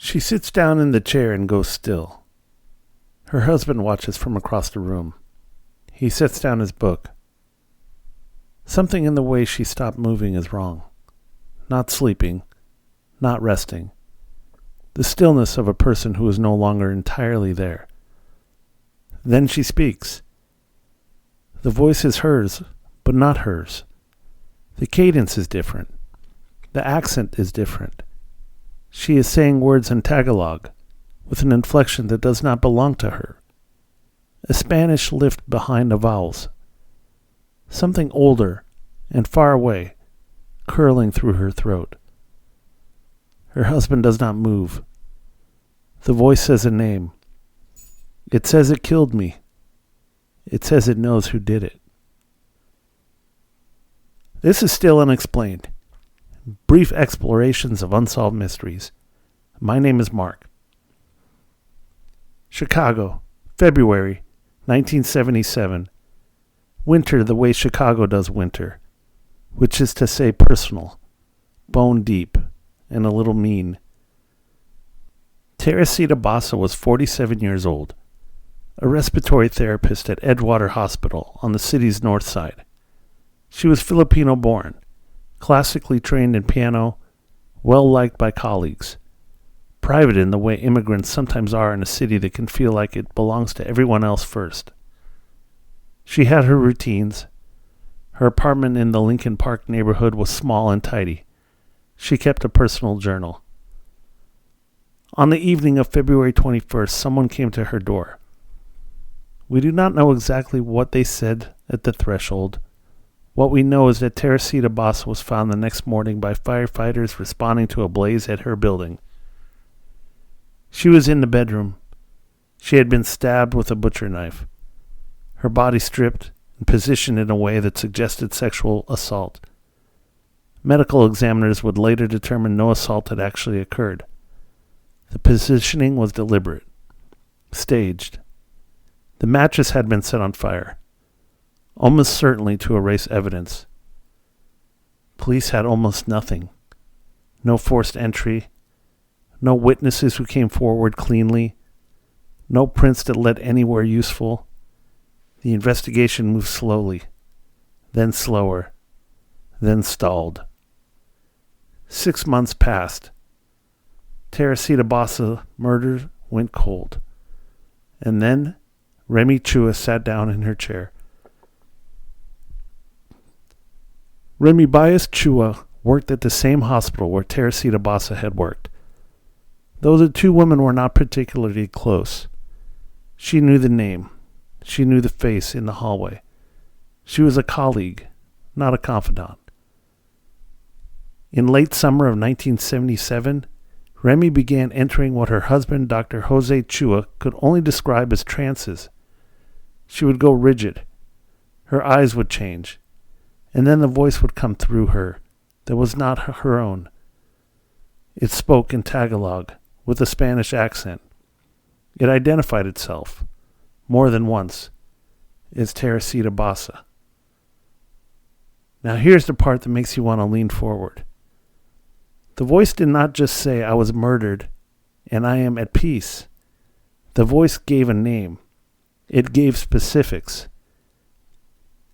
She sits down in the chair and goes still. Her husband watches from across the room. He sets down his book. Something in the way she stopped moving is wrong. Not sleeping, not resting. The stillness of a person who is no longer entirely there. Then she speaks. The voice is hers, but not hers. The cadence is different. The accent is different. She is saying words in Tagalog, with an inflection that does not belong to her. A Spanish lift behind the vowels. Something older and far away, curling through her throat. Her husband does not move. The voice says a name. It says it killed me. It says it knows who did it. This is Still Unexplained. Brief explorations of unsolved mysteries. My name is Mark. Chicago, February 1977. Winter the way Chicago does winter, which is to say personal, bone deep, and a little mean. Teresita Basa was 47 years old, a respiratory therapist at Edgewater Hospital on the city's north side. She was Filipino-born, classically trained in piano, well-liked by colleagues, private in the way immigrants sometimes are in a city that can feel like it belongs to everyone else first. She had her routines. Her apartment in the Lincoln Park neighborhood was small and tidy. She kept a personal journal. On the evening of February 21st, someone came to her door. We do not know exactly what they said at the threshold. What we know is that Teresita Basa was found the next morning by firefighters responding to a blaze at her building. She was in the bedroom. She had been stabbed with a butcher knife. Her body stripped and positioned in a way that suggested sexual assault. Medical examiners would later determine no assault had actually occurred. The positioning was deliberate, staged. The mattress had been set on fire, almost certainly to erase evidence. Police had almost nothing. No forced entry, no witnesses who came forward cleanly, no prints that led anywhere useful. The investigation moved slowly, then slower, then stalled. 6 months passed. Teresita Basa murder went cold. And then Remy Chua sat down in her chair. Remy Bias Chua worked at the same hospital where Teresita Basa had worked. Though the two women were not particularly close, she knew the name. She knew the face in the hallway. She was a colleague, not a confidant. In late summer of 1977, Remy began entering what her husband, Dr. Jose Chua, could only describe as trances. She would go rigid. Her eyes would change. And then the voice would come through her that was not her own. It spoke in Tagalog, with a Spanish accent. It identified itself, more than once, as Teresita Basa. Now here's the part that makes you want to lean forward. The voice did not just say, I was murdered, and I am at peace. The voice gave a name. It gave specifics.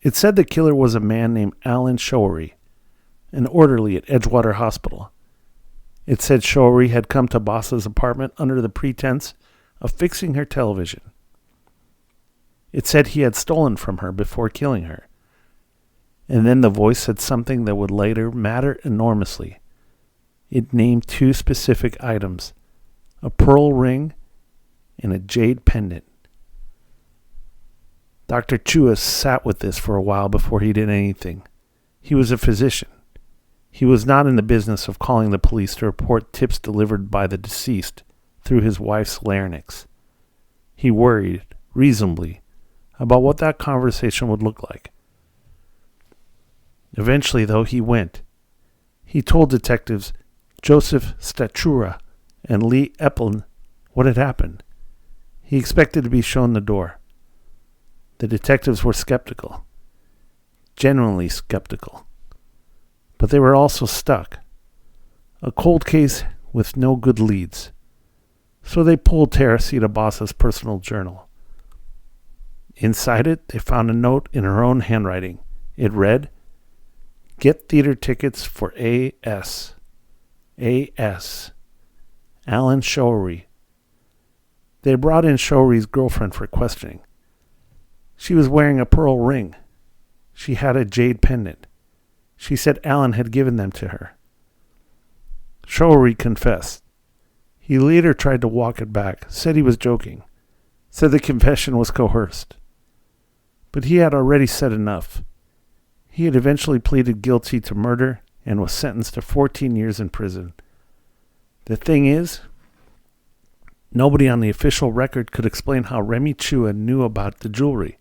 It said the killer was a man named Alan Showery, an orderly at Edgewater Hospital. It said Showery had come to Basa's apartment under the pretense of fixing her television. It said he had stolen from her before killing her. And then the voice said something that would later matter enormously. It named two specific items, a pearl ring and a jade pendant. Dr. Chua sat with this for a while before he did anything. He was a physician. He was not in the business of calling the police to report tips delivered by the deceased through his wife's larynx. He worried, reasonably, about what that conversation would look like. Eventually, though, he went. He told detectives Joseph Statura and Lee Eplin what had happened. He expected to be shown the door. The detectives were skeptical, genuinely skeptical. But they were also stuck. A cold case with no good leads. So they pulled Teresita Basa's personal journal. Inside it, they found a note in her own handwriting. It read, "Get theater tickets for A.S. A.S. Alan Showery." They brought in Showery's girlfriend for questioning. She was wearing a pearl ring. She had a jade pendant. She said Alan had given them to her. Showery confessed. He later tried to walk it back, said he was joking, said the confession was coerced. But he had already said enough. He had eventually pleaded guilty to murder and was sentenced to 14 years in prison. The thing is, nobody on the official record could explain how Remy Chua knew about the jewelry.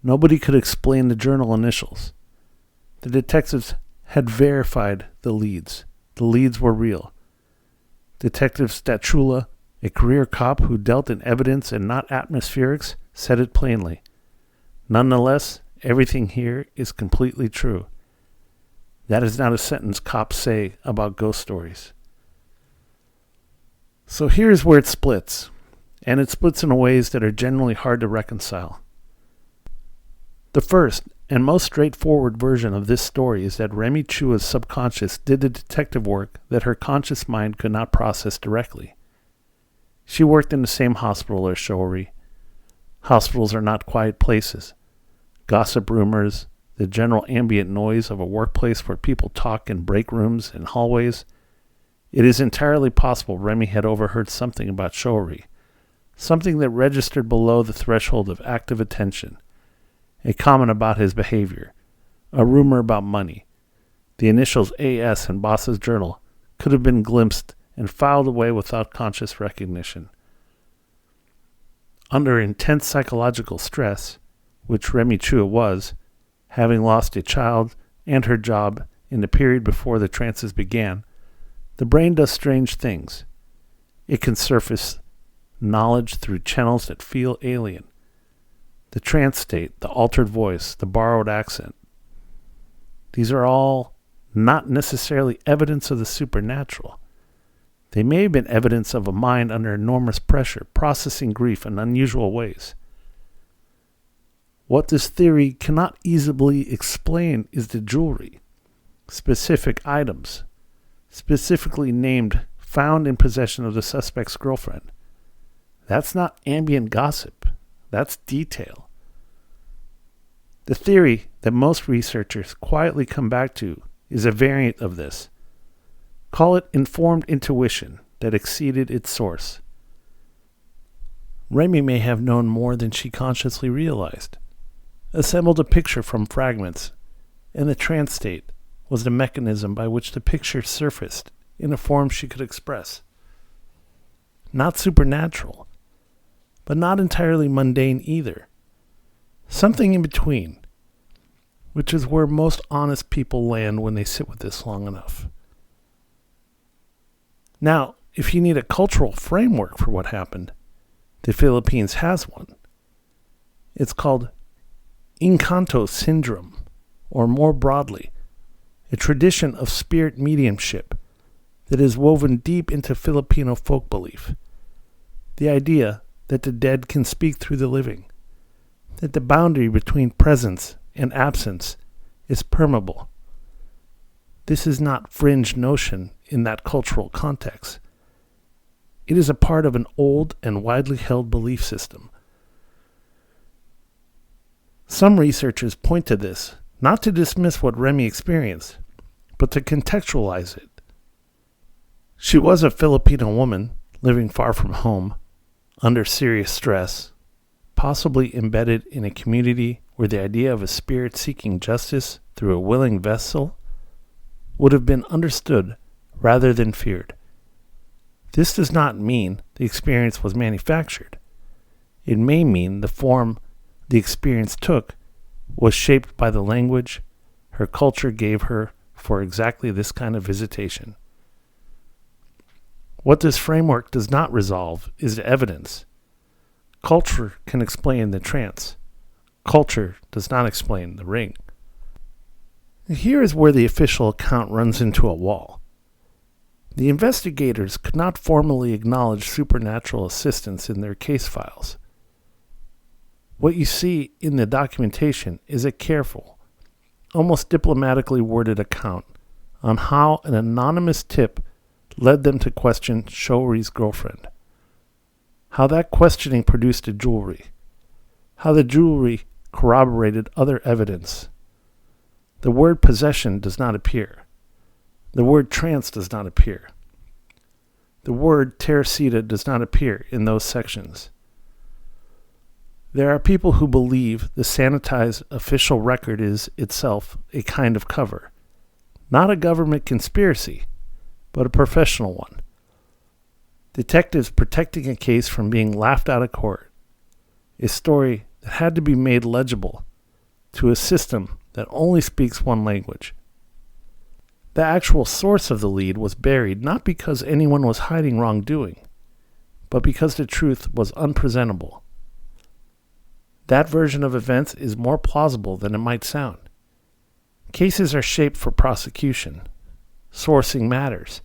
Nobody could explain the journal initials. The detectives had verified the leads. The leads were real. Detective Statula, a career cop who dealt in evidence and not atmospherics, said it plainly. Nonetheless, everything here is completely true. That is not a sentence cops say about ghost stories. So here's where it splits, and it splits in ways that are generally hard to reconcile. The first and most straightforward version of this story is that Remy Chua's subconscious did the detective work that her conscious mind could not process directly. She worked in the same hospital as Showery. Hospitals are not quiet places. Gossip rumors, the general ambient noise of a workplace where people talk in break rooms and hallways. It is entirely possible Remy had overheard something about Showery, something that registered below the threshold of active attention, a comment about his behavior, a rumor about money. The initials A.S. in Basa's journal could have been glimpsed and filed away without conscious recognition. Under intense psychological stress, which Remy Chua was, having lost a child and her job in the period before the trances began, the brain does strange things. It can surface knowledge through channels that feel alien. The trance state, the altered voice, the borrowed accent. These are all not necessarily evidence of the supernatural. They may have been evidence of a mind under enormous pressure, processing grief in unusual ways. What this theory cannot easily explain is the jewelry, specific items, specifically named, found in possession of the suspect's girlfriend. That's not ambient gossip. That's detail. The theory that most researchers quietly come back to is a variant of this. Call it informed intuition that exceeded its source. Remy may have known more than she consciously realized. Assembled a picture from fragments, and the trance state was the mechanism by which the picture surfaced in a form she could express. Not supernatural, but not entirely mundane either. Something in between, which is where most honest people land when they sit with this long enough. Now, if you need a cultural framework for what happened, the Philippines has one. It's called Encanto syndrome, or more broadly, a tradition of spirit mediumship that is woven deep into Filipino folk belief. The idea that the dead can speak through the living, that the boundary between presence and absence is permeable. This is not fringe notion in that cultural context. It is a part of an old and widely held belief system. Some researchers point to this, not to dismiss what Remy experienced, but to contextualize it. She was a Filipino woman living far from home, under serious stress, possibly embedded in a community where the idea of a spirit seeking justice through a willing vessel would have been understood rather than feared. This does not mean the experience was manufactured. It may mean the form the experience took was shaped by the language her culture gave her for exactly this kind of visitation. What this framework does not resolve is the evidence. Culture can explain the trance. Culture does not explain the ring. Here is where the official account runs into a wall. The investigators could not formally acknowledge supernatural assistance in their case files. What you see in the documentation is a careful, almost diplomatically worded account on how an anonymous tip led them to question Showery's girlfriend. How that questioning produced a jewelry. How the jewelry corroborated other evidence. The word possession does not appear. The word trance does not appear. The word Teresita does not appear in those sections. There are people who believe the sanitized official record is itself a kind of cover. Not a government conspiracy, but a professional one. Detectives protecting a case from being laughed out of court. A story that had to be made legible to a system that only speaks one language. The actual source of the lead was buried not because anyone was hiding wrongdoing, but because the truth was unpresentable. That version of events is more plausible than it might sound. Cases are shaped for prosecution. Sourcing matters.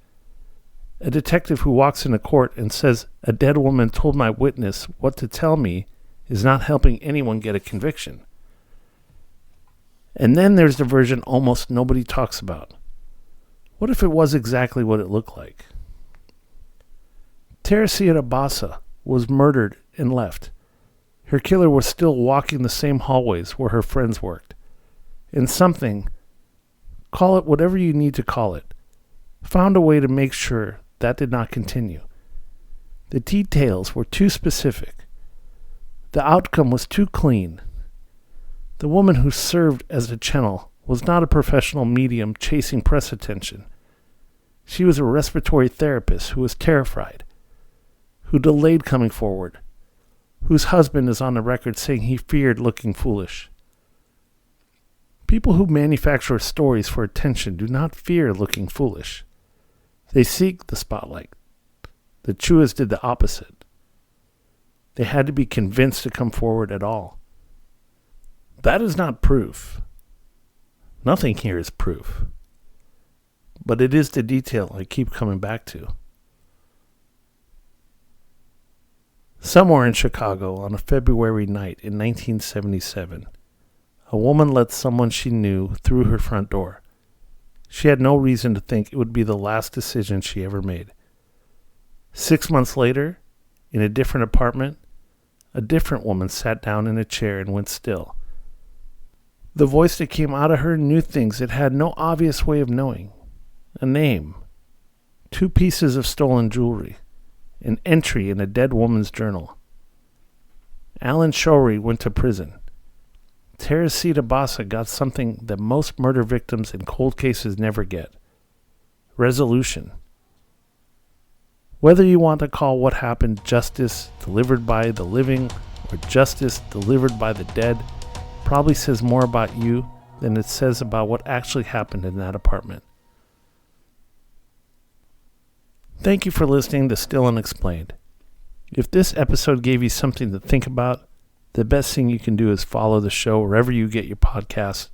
A detective who walks into court and says, "A dead woman told my witness what to tell me," is not helping anyone get a conviction. And then there's the version almost nobody talks about. What if it was exactly what it looked like? Teresita Basa was murdered and left. Her killer was still walking the same hallways where her friends worked. And something, call it whatever you need to call it, found a way to make sure that did not continue. The details were too specific. The outcome was too clean. The woman who served as a channel was not a professional medium chasing press attention. She was a respiratory therapist who was terrified, who delayed coming forward, whose husband is on the record saying he feared looking foolish. People who manufacture stories for attention do not fear looking foolish. They seek the spotlight. The Chuas did the opposite. They had to be convinced to come forward at all. That is not proof. Nothing here is proof. But it is the detail I keep coming back to. Somewhere in Chicago on a February night in 1977, a woman let someone she knew through her front door. She had no reason to think it would be the last decision she ever made. 6 months later, in a different apartment, a different woman sat down in a chair and went still. The voice that came out of her knew things it had no obvious way of knowing. A name, 2 pieces of stolen jewelry, an entry in a dead woman's journal. Alan Showery went to prison. Teresita Basa got something that most murder victims in cold cases never get. Resolution. Whether you want to call what happened justice delivered by the living or justice delivered by the dead probably says more about you than it says about what actually happened in that apartment. Thank you for listening to Still Unexplained. If this episode gave you something to think about, the best thing you can do is follow the show wherever you get your podcasts,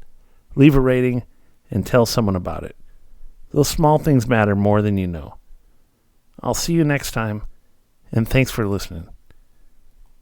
leave a rating, and tell someone about it. Those small things matter more than you know. I'll see you next time, and thanks for listening.